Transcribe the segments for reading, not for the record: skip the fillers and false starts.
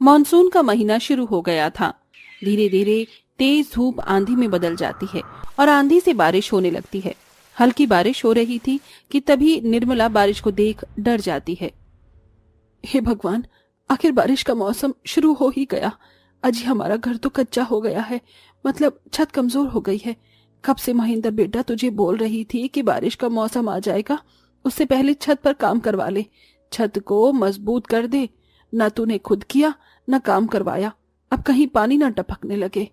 Monsoon का महीना शुरू हो गया था। धीरे धीरे तेज धूप आंधी में बदल जाती है और आंधी से बारिश होने लगती है। हल्की बारिश हो रही थी कि तभी निर्मला बारिश को देख डर जाती है। हे भगवान, आखिर बारिश का मौसम शुरू हो ही गया। अजी हमारा घर तो कच्चा हो गया है, मतलब छत कमजोर हो गई है। कब से महेंद्र बेटा तुझे बोल रही थी कि बारिश का मौसम आ जाएगा, उससे पहले छत पर काम करवा ले, छत को मजबूत कर दे। न तूने खुद किया न काम करवाया, अब कहीं पानी न टपकने लगे।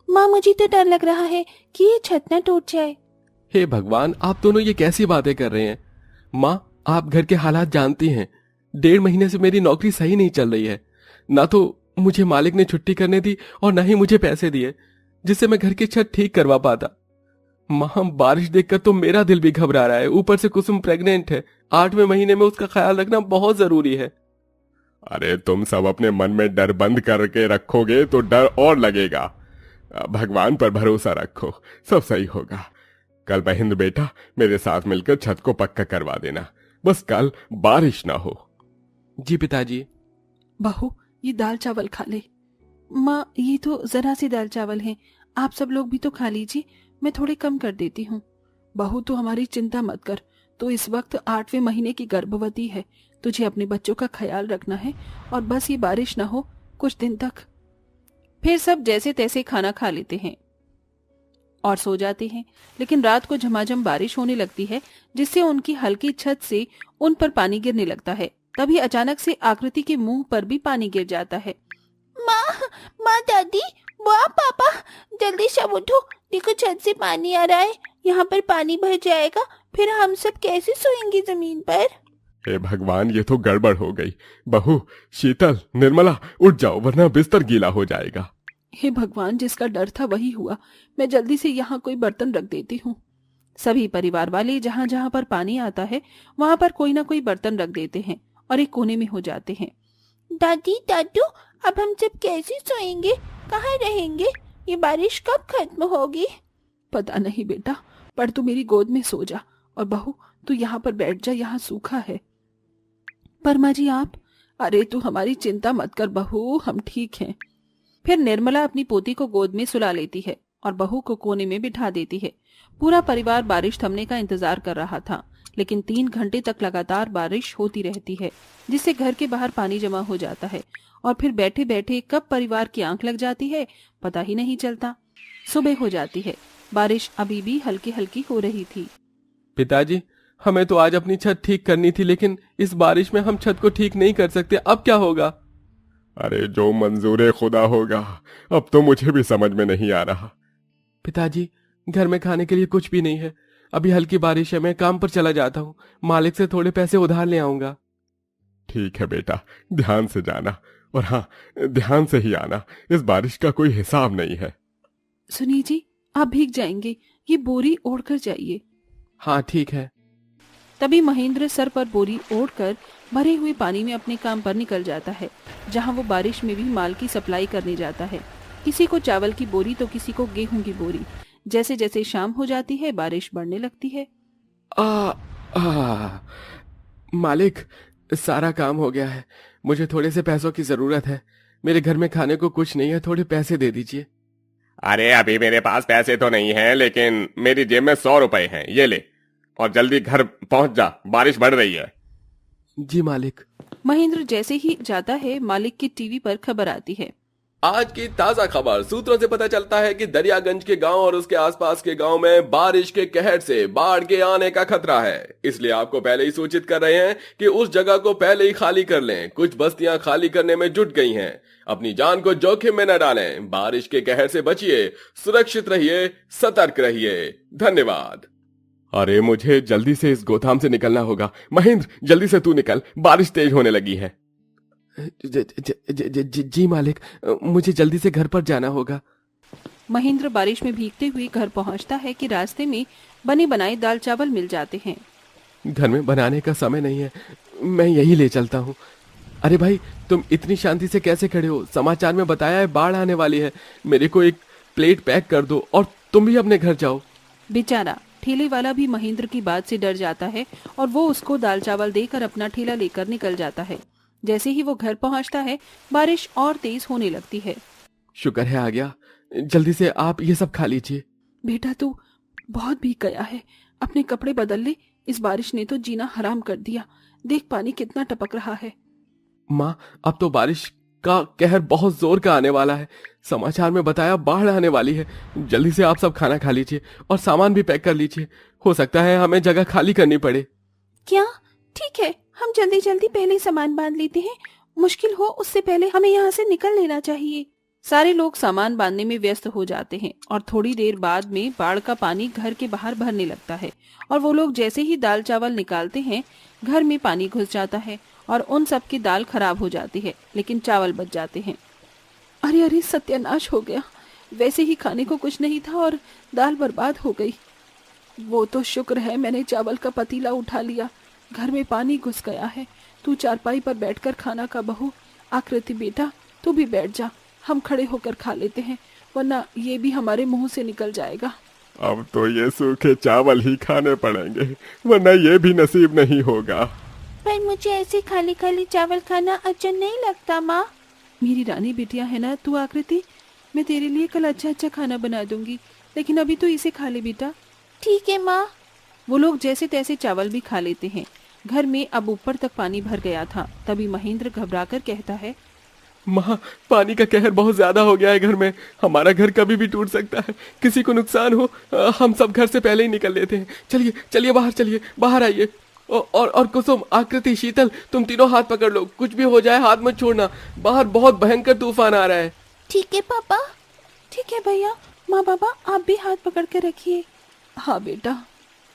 माँ, मुझे तो डर लग रहा है कि ये छत न टूट जाए। हे भगवान, आप दोनों ये कैसी बातें कर रहे हैं? माँ, आप घर के हालात जानती हैं। 1.5 महीने से मेरी नौकरी सही नहीं चल रही है। ना तो मुझे मालिक ने छुट्टी करने दी और न ही मुझे पैसे दिए जिससे मैं घर की छत ठीक करवा पाता। माँ, बारिश देखकर तो मेरा दिल भी घबरा रहा है। ऊपर से कुसुम प्रेग्नेंट है। 8वें महीने में उसका ख्याल रखना बहुत जरूरी है। अरे तुम सब अपने मन में डर बंद करके रखोगे तो डर और लगेगा। भगवान पर भरोसा रखो, सब सही होगा। कल महेंद्र बेटा मेरे साथ मिलकर छत को पक्का करवा देना, बस कल बारिश ना हो। जी पिताजी। बहू, ये दाल चावल खा ले। माँ, ये तो जरा सी दाल चावल हैं, आप सब लोग भी तो खा लीजिए, मैं थोड़े कम कर देती हूँ। बहू, तू हमारी चिंता मत कर, तो इस वक्त 8वें महीने की गर्भवती है। तुझे अपने बच्चों का ख्याल रखना है और बस ये बारिश ना हो कुछ दिन तक। फिर सब जैसे तैसे खाना खा लेते हैं और सो जाते हैं। लेकिन रात को झमाझम बारिश होने लगती है जिससे उनकी हल्की छत से उन पर पानी गिरने लगता है। तभी अचानक से आकृति के मुंह पर भी पानी गिर जाता है। माँ, दादी, वाह पापा, जल्दी सब उठो, देखो छत से पानी आ रहा है, यहाँ पर पानी भर जाएगा, फिर हम सब कैसे सोएंगे जमीन पर। हे भगवान, ये तो गड़बड़ हो गई। बहू, शीतल, निर्मला, उठ जाओ वरना बिस्तर गीला हो जाएगा। हे भगवान, जिसका डर था वही हुआ। मैं जल्दी से यहाँ कोई बर्तन रख देती हूँ। सभी परिवार वाले जहाँ जहाँ पर पानी आता है वहाँ पर कोई ना कोई बर्तन रख देते हैं और एक कोने में हो जाते हैं। दादी, दादू, अब हम सब कैसे सोएंगे, कहाँ रहेंगे, ये बारिश कब खत्म होगी? पता नहीं बेटा, पर तू मेरी गोद में सो जा, और बहू तू यहाँ पर बैठ जा, यहाँ सूखा है। परमा जी आप? अरे तू हमारी चिंता मत कर बहू, हम ठीक हैं। फिर निर्मला अपनी पोती को गोद में सुला लेती है और बहू को कोने में बिठा देती है। पूरा परिवार बारिश थमने का इंतजार कर रहा था, लेकिन 3 घंटे तक लगातार बारिश होती रहती है जिससे घर के बाहर पानी जमा हो जाता है और फिर बैठे बैठे कब परिवार की आंख लग जाती है पता ही नहीं चलता। सुबह हो जाती है, बारिश अभी भी हल्की हल्की हो रही थी। पिताजी, हमें तो आज अपनी छत ठीक करनी थी, लेकिन इस बारिश में हम छत को ठीक नहीं कर सकते। अब क्या होगा? अरे जो मंजूर खुदा होगा, अब तो मुझे भी समझ में नहीं आ रहा। पिताजी, घर में खाने के लिए कुछ भी नहीं है। अभी हल्की बारिश है, मैं काम पर चला जाता हूँ, मालिक से थोड़े पैसे उधार ले आऊंगा। ठीक है बेटा, ध्यान से जाना, और हाँ, ध्यान से ही आना, इस बारिश का कोई हिसाब नहीं है। सुनिए जी, आप भीग जाएंगे, ये बोरी ओढ़कर जाइए। हाँ ठीक है। तभी महेंद्र सर पर बोरी ओढ़कर भरे हुए पानी में अपने काम पर निकल जाता है, जहाँ वो बारिश में भी माल की सप्लाई करने जाता है। किसी को चावल की बोरी तो किसी को गेहूं की बोरी। जैसे जैसे शाम हो जाती है बारिश बढ़ने लगती है। मालिक, सारा काम हो गया है, मुझे थोड़े से पैसों की जरूरत है। मेरे घर में खाने को कुछ नहीं है, थोड़े पैसे दे दीजिए। अरे अभी मेरे पास पैसे तो नहीं है, लेकिन मेरी जेब में 100 रुपए हैं, ये ले, और जल्दी घर पहुंच जा, बारिश बढ़ रही है। जी मालिक। महेंद्र जैसे ही जाता है, मालिक की टीवी पर खबर आती है। आज की ताजा खबर। सूत्रों से पता चलता है कि दरियागंज के गांव और उसके आसपास के गांव में बारिश के कहर से बाढ़ के आने का खतरा है, इसलिए आपको पहले ही सूचित कर रहे हैं कि उस जगह को पहले ही खाली कर लें। कुछ बस्तियां खाली करने में जुट गई हैं। अपनी जान को जोखिम में न डालें, बारिश के कहर से बचिए, सुरक्षित रहिए, सतर्क रहिए। धन्यवाद। अरे मुझे जल्दी से इस गोदाम से निकलना होगा। महेंद्र, जल्दी से तू निकल, बारिश तेज होने लगी है। जी मालिक, मुझे जल्दी से घर पर जाना होगा। महेंद्र बारिश में भीगते हुए घर पहुंचता है कि रास्ते में बने बनाए दाल चावल मिल जाते हैं। घर में बनाने का समय नहीं है, मैं यही ले चलता हूँ। अरे भाई, तुम इतनी शांति से कैसे खड़े हो? समाचार में बताया है बाढ़ आने वाली है। मेरे को एक प्लेट पैक कर दो और तुम भी अपने घर जाओ। बेचारा ठेले वाला भी महेंद्र की बात से डर जाता है और वो उसको दाल चावल देकर अपना ठेला लेकर निकल जाता है। जैसे ही वो घर पहुंचता है बारिश और तेज होने लगती है। शुक्र है आ गया, जल्दी से आप ये सब खा लीजिए। बेटा तू बहुत भीग गया है, अपने कपड़े बदल ले, इस बारिश ने तो जीना हराम कर दिया। देख पानी कितना टपक रहा है। माँ अब तो बारिश का कहर बहुत जोर का आने वाला है, समाचार में बताया बाढ़ आने वाली है। जल्दी से आप सब खाना खा लीजिए और सामान भी पैक कर लीजिए, हो सकता है हमें जगह खाली करनी पड़े। क्या? ठीक है, हम जल्दी जल्दी पहले सामान बांध लेते हैं, मुश्किल हो उससे पहले हमें यहाँ से निकल लेना चाहिए। सारे लोग सामान बांधने में व्यस्त हो जाते हैं और थोड़ी देर बाद में बाढ़ का पानी घर के बाहर भरने लगता है और वो लोग जैसे ही दाल चावल निकालते हैं घर में पानी घुस जाता है और उन सब की दाल खराब हो जाती है, लेकिन चावल बच जाते हैं। अरे अरे सत्यानाश हो गया, वैसे ही खाने को कुछ नहीं था और दाल बर्बाद हो गई। वो तो शुक्र है मैंने चावल का पतीला उठा लिया, घर में पानी घुस गया है। तू चारपाई पर बैठकर खाना का बहू। आकृति बेटा तू भी बैठ जा, हम खड़े होकर खा लेते हैं, वरना ये भी हमारे मुंह से निकल जाएगा। अब तो ये सूखे चावल ही खाने पड़ेंगे, वरना ये भी नसीब नहीं होगा। पर मुझे ऐसे खाली खाली चावल खाना अच्छा नहीं लगता माँ। मेरी रानी बिटिया है ना तू आकृति, मैं तेरे लिए कल अच्छा अच्छा खाना बना दूंगी, लेकिन अभी तो इसे खा ले बेटा। ठीक है माँ। वो लोग जैसे तैसे चावल भी खा लेते हैं। घर में अब ऊपर तक पानी भर गया था। तभी महेंद्र घबराकर कहता है, माँ पानी का कहर बहुत ज्यादा हो गया है घर में, हमारा घर कभी भी टूट सकता है, किसी को नुकसान हो हम सब घर से पहले ही निकल लेते हैं। चलिए चलिए बाहर, चलिए बाहर आइए। और कुसुम, आकृति, शीतल, तुम तीनों हाथ पकड़ लो, कुछ भी हो जाए हाथ मत छोड़ना, बाहर बहुत भयंकर तूफान आ रहा है। ठीक है पापा। ठीक है भैया। माँ बाबा आप भी हाथ पकड़ कर रखिए। हाँ बेटा।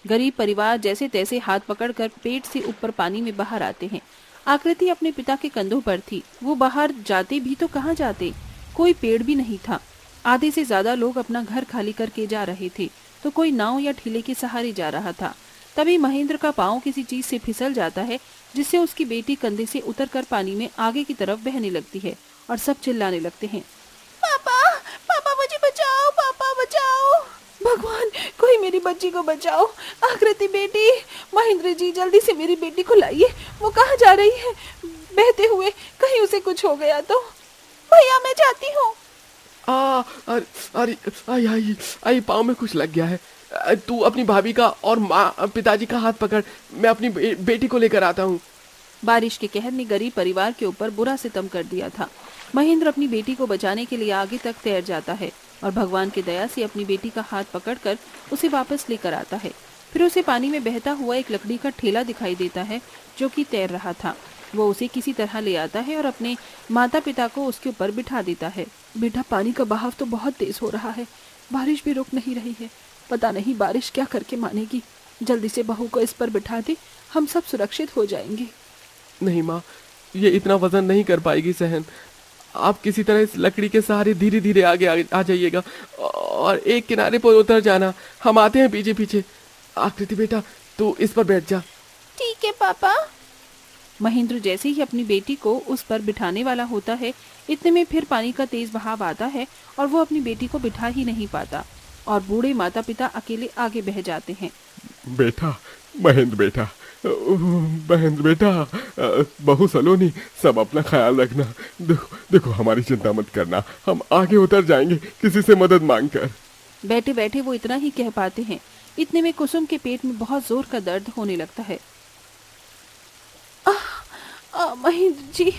गरीब परिवार जैसे तैसे हाथ पकड़कर पेट से ऊपर पानी में बाहर आते हैं। आकृति अपने पिता के कंधों पर थी। वो बाहर जाते भी तो कहाँ जाते, कोई पेड़ भी नहीं था। आधे से ज्यादा लोग अपना घर खाली करके जा रहे थे, तो कोई नाव या ठेले के सहारे जा रहा था। तभी महेंद्र का पाँव किसी चीज से फिसल जाता है, जिससे उसकी बेटी कंधे से उतरकर पानी में आगे की तरफ बहने लगती है और सब चिल्लाने लगते हैं, पापा पापा मुझे बचाओ, पापा बचाओ, भगवान कोई मेरी बच्ची को बचाओ। आकृति बेटी, महेंद्र जी जल्दी से मेरी बेटी को लाइए, वो कहाँ जा रही है बहते हुए, कहीं उसे कुछ हो गया तो। भैया मैं जाती हूँ। अरे आई आई पाँव में कुछ लग गया है। तू अपनी भाभी का और माँ पिताजी का हाथ पकड़, मैं अपनी बेटी को लेकर आता हूँ। बारिश के कहर ने गरीब परिवार के ऊपर बुरा सितम कर दिया था। महेंद्र अपनी बेटी को बचाने के लिए आगे तक तैर जाता है और भगवान की दया से अपनी बेटी का हाथ पकड़कर उसे वापस लेकर आता है। फिर उसे पानी में बहता हुआ एक लकड़ी का ठेला दिखाई देता है जो कि तैर रहा था। वो उसे किसी तरह ले आता है और अपने माता पिता को उसके ऊपर बिठा देता है। बेटा पानी का बहाव तो बहुत तेज हो रहा है, बारिश भी रुक नहीं रही है, पता नहीं बारिश क्या करके मानेगी। जल्दी से बहू को इस पर बिठा दे, हम सब सुरक्षित हो जाएंगे। नहीं माँ, ये इतना वजन नहीं कर पाएगी सहन, आप किसी तरह इस लकड़ी के सहारे धीरे धीरे आगे आ जाइएगा और एक किनारे पर उतर जाना, हम आते हैं पीछे पीछे। आकृति बेटा तू इस पर बैठ जा। ठीक है पापा। महेंद्र जैसे ही अपनी बेटी को उस पर बिठाने वाला होता है, इतने में फिर पानी का तेज बहाव आता है और वो अपनी बेटी को बिठा ही नहीं पाता और बूढ़े माता पिता अकेले आगे बह जाते हैं। बेटा, महेंद्र बेटा, महेंद्र बेटा, बहू सलोनी, सब अपना ख्याल रखना। देखो हमारी चिंता मत करना, हम आगे उतर जाएंगे किसी से मदद मांगकर। बैठे बैठे वो इतना ही कह पाते हैं, इतने में कुसुम के पेट में बहुत जोर का दर्द होने लगता है। महेंद्र जी,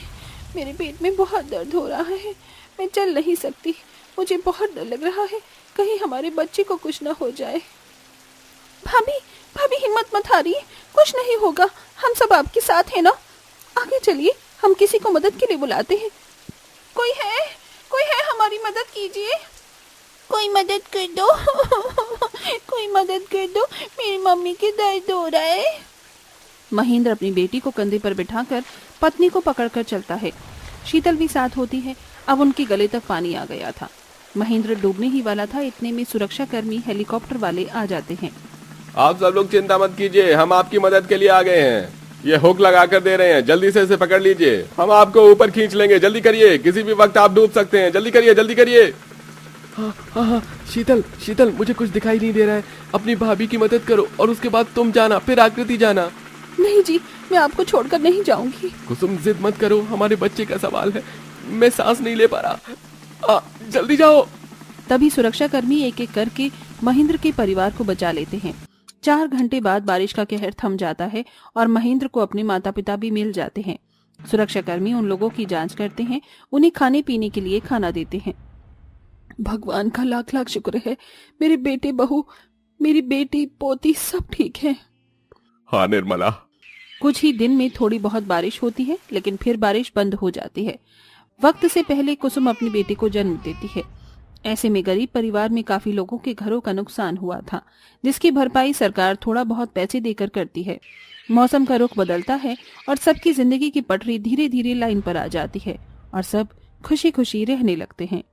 मेरे पेट में बहुत दर्द हो रहा है, मैं चल नहीं सकती, मुझे बहुत डर लग रहा है, कहीं हमारे बच्चे को कुछ ना हो जाए। भाभी भाभी हिम्मत मत हारिए, कुछ नहीं होगा, हम सब आपके साथ हैं ना। आगे चलिए, हम किसी को मदद के लिए बुलाते हैं। कोई है हमारी मदद कीजिए, कोई मदद कर दो कोई मदद कर दो, मेरी मम्मी के दर्द हो रहा है। महेंद्र अपनी बेटी को कंधे पर बिठाकर पत्नी को पकड़कर चलता है। शीतल भी साथ होती है। अब उनके गले तक पानी आ गया था। महेंद्र डूबने ही वाला था, इतने में सुरक्षा कर्मी हेलीकॉप्टर वाले आ जाते हैं। आप सब लोग चिंता मत कीजिए, हम आपकी मदद के लिए आ गए हैं। ये हुक लगा कर दे रहे हैं, जल्दी से इसे पकड़ लीजिए, हम आपको ऊपर खींच लेंगे। जल्दी करिए, किसी भी वक्त आप डूब सकते हैं, जल्दी करिए जल्दी करिए। हाँ, शीतल मुझे कुछ दिखाई नहीं दे रहा है, अपनी भाभी की मदद करो और उसके बाद तुम जाना, फिर आकृति जाना। नहीं जी, मैं आपको छोड़कर नहीं जाऊंगी। कुसुम जिद मत करो, हमारे बच्चे का सवाल है, मैं सांस नहीं ले पा रहा, जल्दी जाओ। तभी सुरक्षाकर्मी एक एक करके महेंद्र के परिवार को बचा लेते हैं। 4 घंटे बाद बारिश का कहर थम जाता है और महेंद्र को अपने माता पिता भी मिल जाते हैं। सुरक्षाकर्मी उन लोगों की जांच करते हैं, उन्हें खाने पीने के लिए खाना देते हैं। भगवान का लाख लाख शुक्र है, मेरे बेटे बहू, मेरी बेटी पोती सब ठीक है। हाँ निर्मला। कुछ ही दिन में थोड़ी बहुत बारिश होती है, लेकिन फिर बारिश बंद हो जाती है। वक्त से पहले कुसुम अपनी बेटी को जन्म देती है। ऐसे में गरीब परिवार में काफी लोगों के घरों का नुकसान हुआ था, जिसकी भरपाई सरकार थोड़ा बहुत पैसे देकर करती है। मौसम का रुख बदलता है और सबकी जिंदगी की पटरी धीरे धीरे लाइन पर आ जाती है और सब खुशी खुशी रहने लगते हैं।